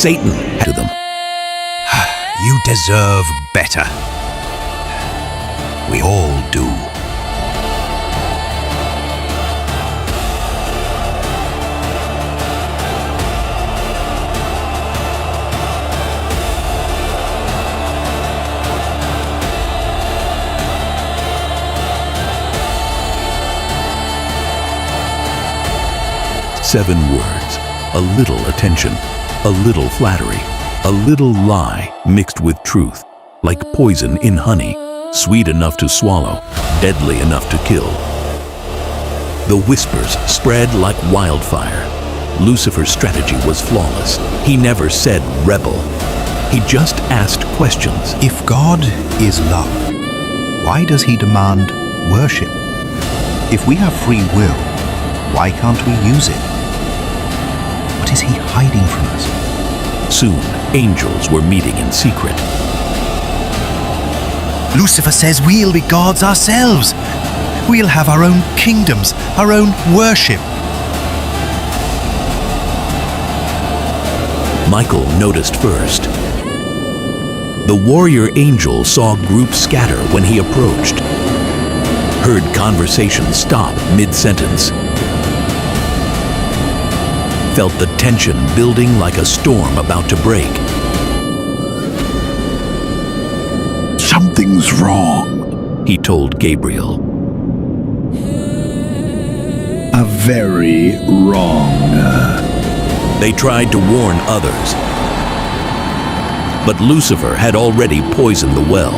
Satan to them. You deserve better. We all do. Seven words, a little attention, a little flattery, a little lie mixed with truth, like poison in honey, sweet enough to swallow, deadly enough to kill. The whispers spread like wildfire. Lucifer's strategy was flawless. He never said rebel. He just asked questions. If God is love, why does he demand worship? If we have free will, why can't we use it? What is he hiding from us? Soon, angels were meeting in secret. Lucifer says we'll be gods ourselves. We'll have our own kingdoms, our own worship. Michael noticed first. The warrior angel saw groups scatter when he approached, heard conversation stop mid-sentence, felt the tension building like a storm about to break. Something's wrong, he told Gabriel. A very wrong. They tried to warn others, but Lucifer had already poisoned the well.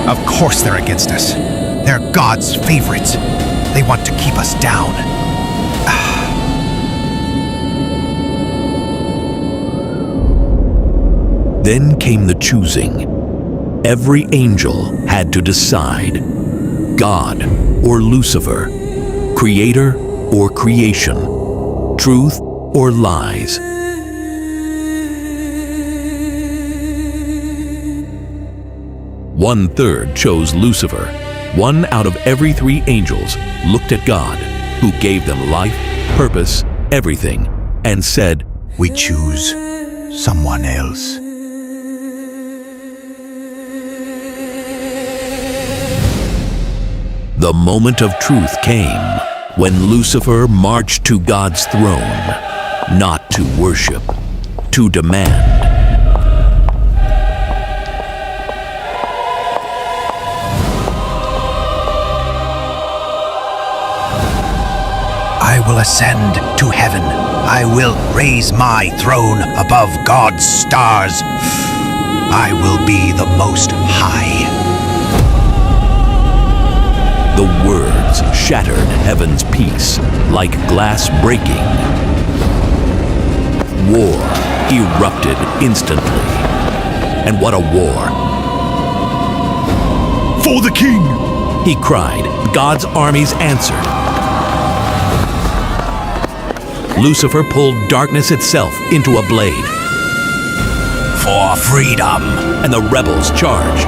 Of course they're against us. They're God's favorites. They want to keep us down. Then came the choosing. Every angel had to decide. God or Lucifer, creator or creation, truth or lies. One-third chose Lucifer. One out of every three angels looked at God, who gave them life, purpose, everything, and said, We choose someone else. The moment of truth came when Lucifer marched to God's throne, not to worship, to demand. I will ascend to heaven. I will raise my throne above God's stars. I will be the Most High. The words shattered heaven's peace like glass breaking. War erupted instantly. And what a war! For the king! He cried. God's armies answered. Lucifer pulled darkness itself into a blade. For freedom! And the rebels charged.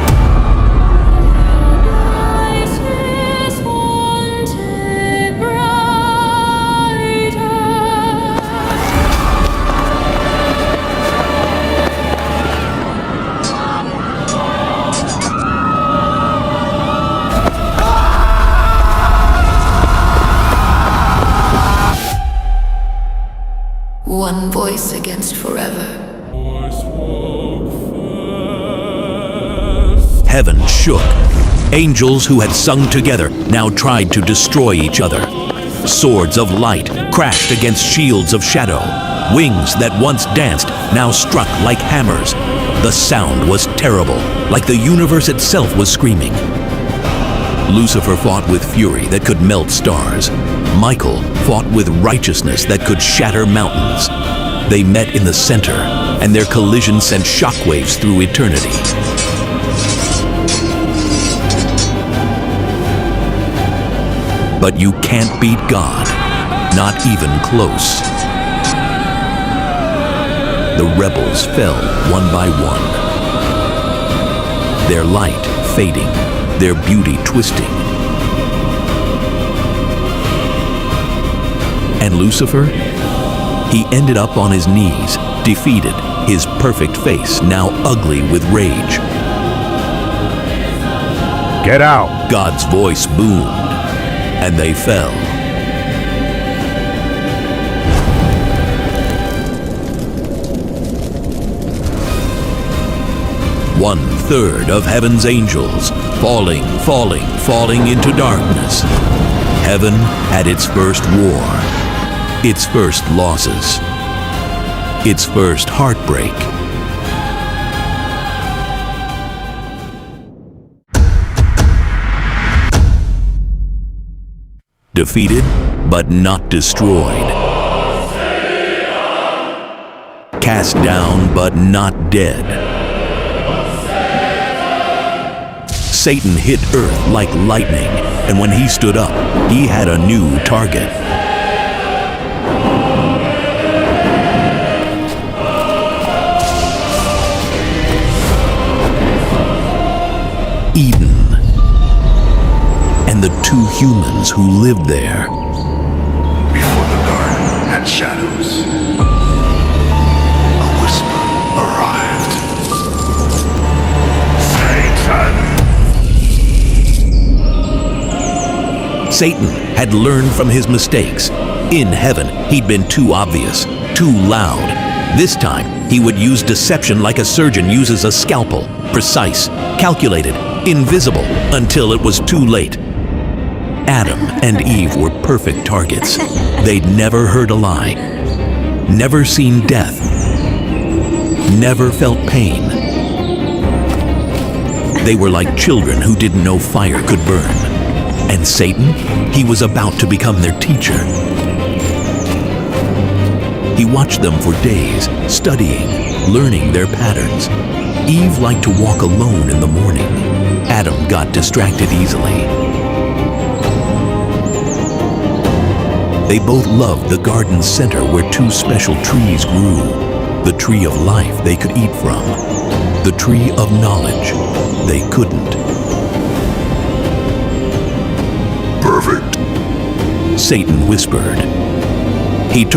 One voice against forever. Heaven shook. Angels who had sung together now tried to destroy each other. Swords of light crashed against shields of shadow. Wings that once danced now struck like hammers. The sound was terrible, like the universe itself was screaming. Lucifer fought with fury that could melt stars. Michael fought with righteousness that could shatter mountains. They met in the center, and their collision sent shockwaves through eternity. But you can't beat God, not even close. The rebels fell one by one, their light fading, their beauty twisting. And Lucifer? He ended up on his knees, defeated, his perfect face now ugly with rage. Get out! God's voice boomed, and they fell. One-third of heaven's angels falling into darkness. Heaven had its first war, its first losses, its first heartbreak. Defeated, but not destroyed. Cast down, but not dead. Satan hit Earth like lightning, and when he stood up, he had a new target. Eden. And the two humans who lived there. Before the garden had shadows, a whisper arrived. Satan had learned from his mistakes. In heaven, he'd been too obvious, too loud. This time, he would use deception like a surgeon uses a scalpel, precise, calculated, invisible, until it was too late. Adam and Eve were perfect targets. They'd never heard a lie, never seen death, never felt pain. They were like children who didn't know fire could burn. And Satan, he was about to become their teacher. He watched them for days, studying, learning their patterns. Eve liked to walk alone in the morning. Adam got distracted easily. They both loved the garden's center where two special trees grew. The tree of life they could eat from. The tree of knowledge they couldn't. Perfect. Satan whispered. He took